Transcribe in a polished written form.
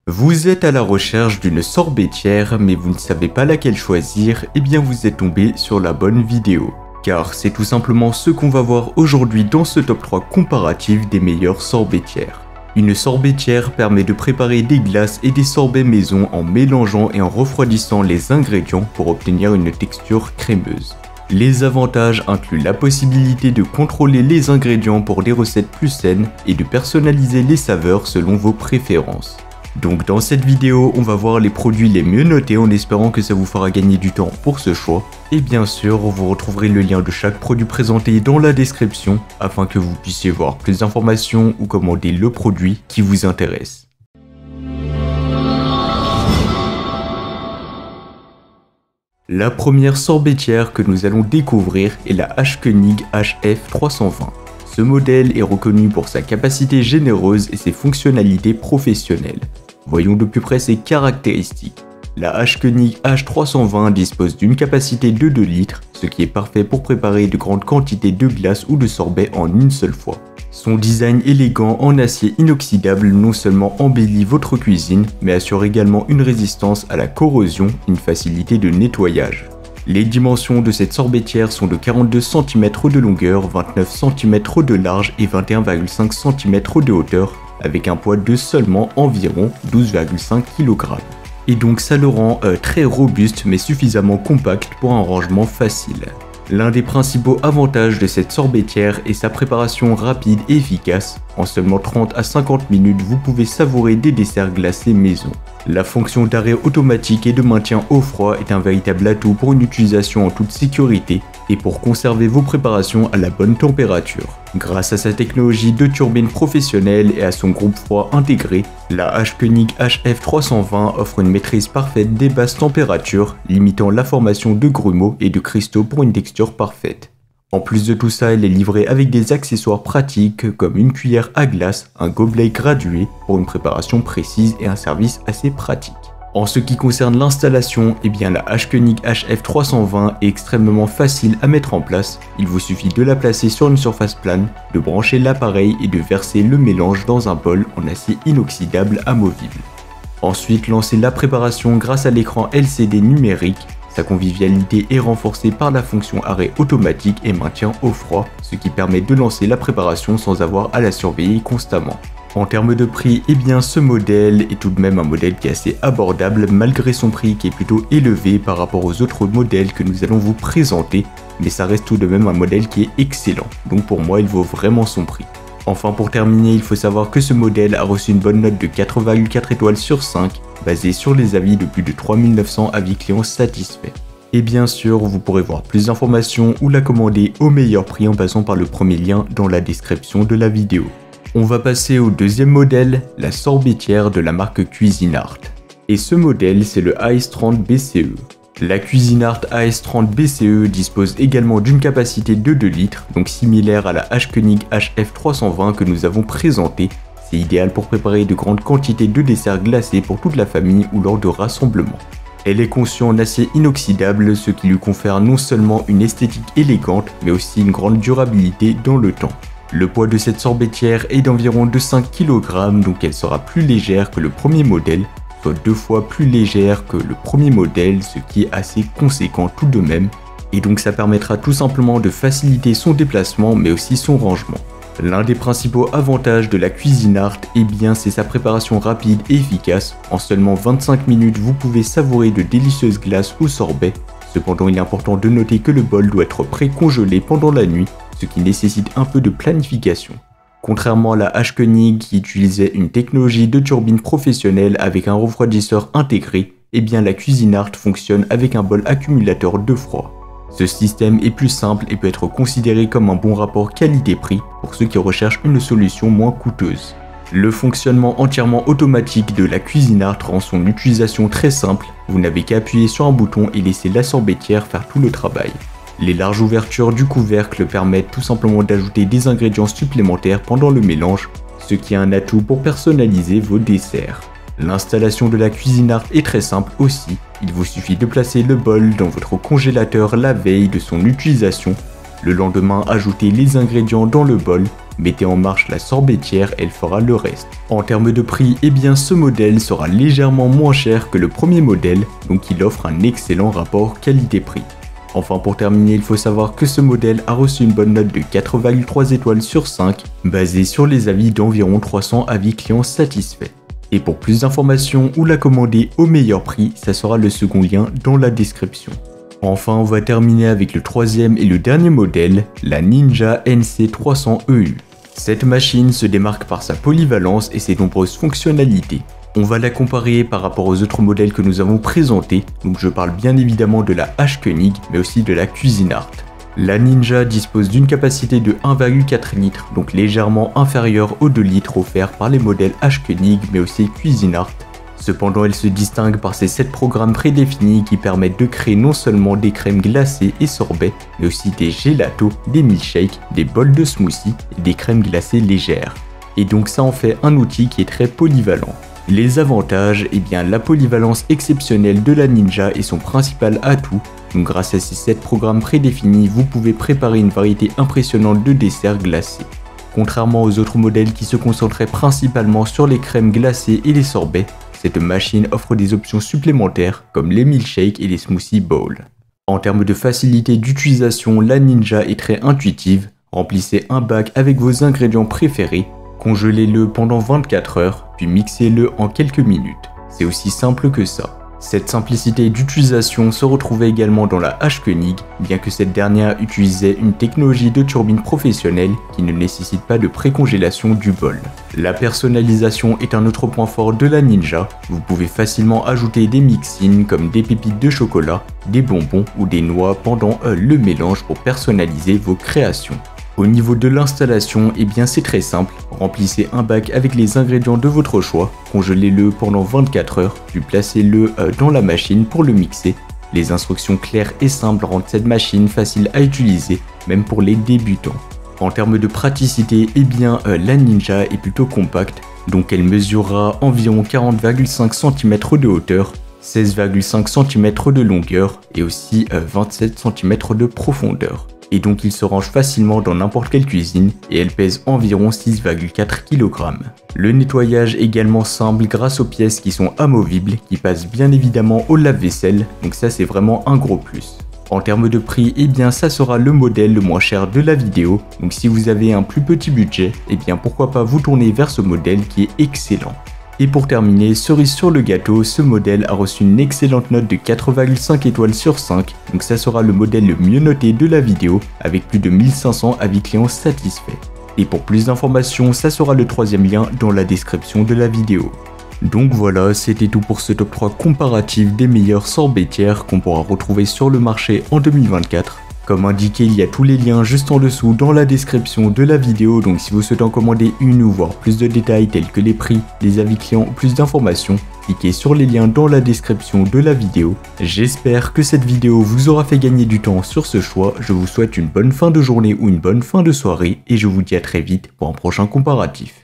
Vous êtes à la recherche d'une sorbetière mais vous ne savez pas laquelle choisir, et bien vous êtes tombé sur la bonne vidéo. Car c'est tout simplement ce qu'on va voir aujourd'hui dans ce top 3 comparatif des meilleures sorbetières. Une sorbetière permet de préparer des glaces et des sorbets maison en mélangeant et en refroidissant les ingrédients pour obtenir une texture crémeuse. Les avantages incluent la possibilité de contrôler les ingrédients pour des recettes plus saines et de personnaliser les saveurs selon vos préférences. Donc dans cette vidéo, on va voir les produits les mieux notés en espérant que ça vous fera gagner du temps pour ce choix. Et bien sûr, vous retrouverez le lien de chaque produit présenté dans la description afin que vous puissiez voir plus d'informations ou commander le produit qui vous intéresse. La première sorbetière que nous allons découvrir est la H-Konig HF320. Ce modèle est reconnu pour sa capacité généreuse et ses fonctionnalités professionnelles. Voyons de plus près ses caractéristiques. La H-Konig H320 dispose d'une capacité de 2 litres, ce qui est parfait pour préparer de grandes quantités de glace ou de sorbet en une seule fois. Son design élégant en acier inoxydable non seulement embellit votre cuisine, mais assure également une résistance à la corrosion et une facilité de nettoyage. Les dimensions de cette sorbetière sont de 42 cm de longueur, 29 cm de large et 21,5 cm de hauteur, avec un poids de seulement environ 12,5 kg. Et donc ça le rend très robuste mais suffisamment compact pour un rangement facile. L'un des principaux avantages de cette sorbetière est sa préparation rapide et efficace. En seulement 30 à 50 minutes, vous pouvez savourer des desserts glacés maison. La fonction d'arrêt automatique et de maintien au froid est un véritable atout pour une utilisation en toute sécurité et pour conserver vos préparations à la bonne température. Grâce à sa technologie de turbine professionnelle et à son groupe froid intégré, la H-Konig HF320 offre une maîtrise parfaite des basses températures, limitant la formation de grumeaux et de cristaux pour une texture parfaite. En plus de tout ça, elle est livrée avec des accessoires pratiques comme une cuillère à glace, un gobelet gradué pour une préparation précise et un service assez pratique. En ce qui concerne l'installation, la H-Konig HF320 est extrêmement facile à mettre en place. Il vous suffit de la placer sur une surface plane, de brancher l'appareil et de verser le mélange dans un bol en acier inoxydable amovible. Ensuite, lancez la préparation grâce à l'écran LCD numérique. Sa convivialité est renforcée par la fonction arrêt automatique et maintien au froid, ce qui permet de lancer la préparation sans avoir à la surveiller constamment. En termes de prix, ce modèle est tout de même un modèle qui est assez abordable malgré son prix qui est plutôt élevé par rapport aux autres modèles que nous allons vous présenter, mais ça reste tout de même un modèle qui est excellent, donc pour moi il vaut vraiment son prix. Enfin pour terminer, il faut savoir que ce modèle a reçu une bonne note de 4,4 étoiles sur 5, basée sur les avis de plus de 3900 avis clients satisfaits. Et bien sûr, vous pourrez voir plus d'informations ou la commander au meilleur prix en passant par le premier lien dans la description de la vidéo. On va passer au deuxième modèle, la sorbetière de la marque Cuisinart. Et ce modèle, c'est le AS30 BCE. La Cuisinart AS30 BCE dispose également d'une capacité de 2 litres, donc similaire à la H-Konig HF320 que nous avons présentée. C'est idéal pour préparer de grandes quantités de desserts glacés pour toute la famille ou lors de rassemblements. Elle est conçue en acier inoxydable, ce qui lui confère non seulement une esthétique élégante, mais aussi une grande durabilité dans le temps. Le poids de cette sorbetière est d'environ 5 kg, donc elle sera plus légère que le premier modèle, soit 2 fois plus légère que le premier modèle, ce qui est assez conséquent tout de même, et donc ça permettra tout simplement de faciliter son déplacement mais aussi son rangement. L'un des principaux avantages de la Cuisinart, c'est sa préparation rapide et efficace. En seulement 25 minutes, vous pouvez savourer de délicieuses glaces au sorbet. Cependant, il est important de noter que le bol doit être pré-congelé pendant la nuit, ce qui nécessite un peu de planification. Contrairement à la H-Konig qui utilisait une technologie de turbine professionnelle avec un refroidisseur intégré, la Cuisinart fonctionne avec un bol accumulateur de froid. Ce système est plus simple et peut être considéré comme un bon rapport qualité-prix pour ceux qui recherchent une solution moins coûteuse. Le fonctionnement entièrement automatique de la Cuisinart rend son utilisation très simple, vous n'avez qu'à appuyer sur un bouton et laisser la sorbetière faire tout le travail. Les larges ouvertures du couvercle permettent tout simplement d'ajouter des ingrédients supplémentaires pendant le mélange, ce qui est un atout pour personnaliser vos desserts. L'installation de la Cuisinart est très simple aussi, il vous suffit de placer le bol dans votre congélateur la veille de son utilisation. Le lendemain, ajoutez les ingrédients dans le bol mettez en marche la sorbetière, elle fera le reste. En termes de prix, eh bien ce modèle sera légèrement moins cher que le premier modèle, donc il offre un excellent rapport qualité-prix. Enfin pour terminer, il faut savoir que ce modèle a reçu une bonne note de 4,3 étoiles sur 5, basée sur les avis d'environ 300 avis clients satisfaits. Et pour plus d'informations ou la commander au meilleur prix, ça sera le second lien dans la description. Enfin, on va terminer avec le troisième et le dernier modèle, la Ninja NC300EU. Cette machine se démarque par sa polyvalence et ses nombreuses fonctionnalités. On va la comparer par rapport aux autres modèles que nous avons présentés, donc je parle bien évidemment de la H-Koenig, mais aussi de la Cuisinart. La Ninja dispose d'une capacité de 1,4 litres, donc légèrement inférieure aux 2 litres offerts par les modèles H-Koenig, mais aussi Cuisinart. Cependant, elle se distingue par ses 7 programmes prédéfinis qui permettent de créer non seulement des crèmes glacées et sorbets, mais aussi des gelatos, des milkshakes, des bols de smoothie et des crèmes glacées légères. Et donc ça en fait un outil qui est très polyvalent. Les avantages, eh bien la polyvalence exceptionnelle de la Ninja est son principal atout. Donc grâce à ces 7 programmes prédéfinis, vous pouvez préparer une variété impressionnante de desserts glacés. Contrairement aux autres modèles qui se concentraient principalement sur les crèmes glacées et les sorbets, cette machine offre des options supplémentaires comme les milkshakes et les smoothie bowls. En termes de facilité d'utilisation, la Ninja est très intuitive. Remplissez un bac avec vos ingrédients préférés, congelez-le pendant 24 heures, puis mixez-le en quelques minutes. C'est aussi simple que ça. Cette simplicité d'utilisation se retrouvait également dans la H-Koenig, bien que cette dernière utilisait une technologie de turbine professionnelle qui ne nécessite pas de précongélation du bol. La personnalisation est un autre point fort de la Ninja. Vous pouvez facilement ajouter des mix-ins comme des pépites de chocolat, des bonbons ou des noix pendant le mélange pour personnaliser vos créations. Au niveau de l'installation, eh bien c'est très simple, remplissez un bac avec les ingrédients de votre choix, congelez-le pendant 24 heures, puis placez-le dans la machine pour le mixer. Les instructions claires et simples rendent cette machine facile à utiliser, même pour les débutants. En termes de praticité, eh bien la Ninja est plutôt compacte, donc elle mesurera environ 40,5 cm de hauteur, 16,5 cm de longueur et aussi 27 cm de profondeur. Et donc il se range facilement dans n'importe quelle cuisine et elle pèse environ 6,4 kg. Le nettoyage est également simple grâce aux pièces qui sont amovibles, qui passent bien évidemment au lave-vaisselle, donc ça c'est vraiment un gros plus. En termes de prix, eh bien ça sera le modèle le moins cher de la vidéo, donc si vous avez un plus petit budget, eh bien pourquoi pas vous tourner vers ce modèle qui est excellent. Et pour terminer, cerise sur le gâteau, ce modèle a reçu une excellente note de 4,5 étoiles sur 5, donc ça sera le modèle le mieux noté de la vidéo, avec plus de 1500 avis clients satisfaits. Et pour plus d'informations, ça sera le troisième lien dans la description de la vidéo. Donc voilà, c'était tout pour ce top 3 comparatif des meilleures sorbetières qu'on pourra retrouver sur le marché en 2024. Comme indiqué, il y a tous les liens juste en dessous dans la description de la vidéo, donc si vous souhaitez en commander une ou voir plus de détails tels que les prix, les avis clients ou plus d'informations, cliquez sur les liens dans la description de la vidéo. J'espère que cette vidéo vous aura fait gagner du temps sur ce choix, je vous souhaite une bonne fin de journée ou une bonne fin de soirée et je vous dis à très vite pour un prochain comparatif.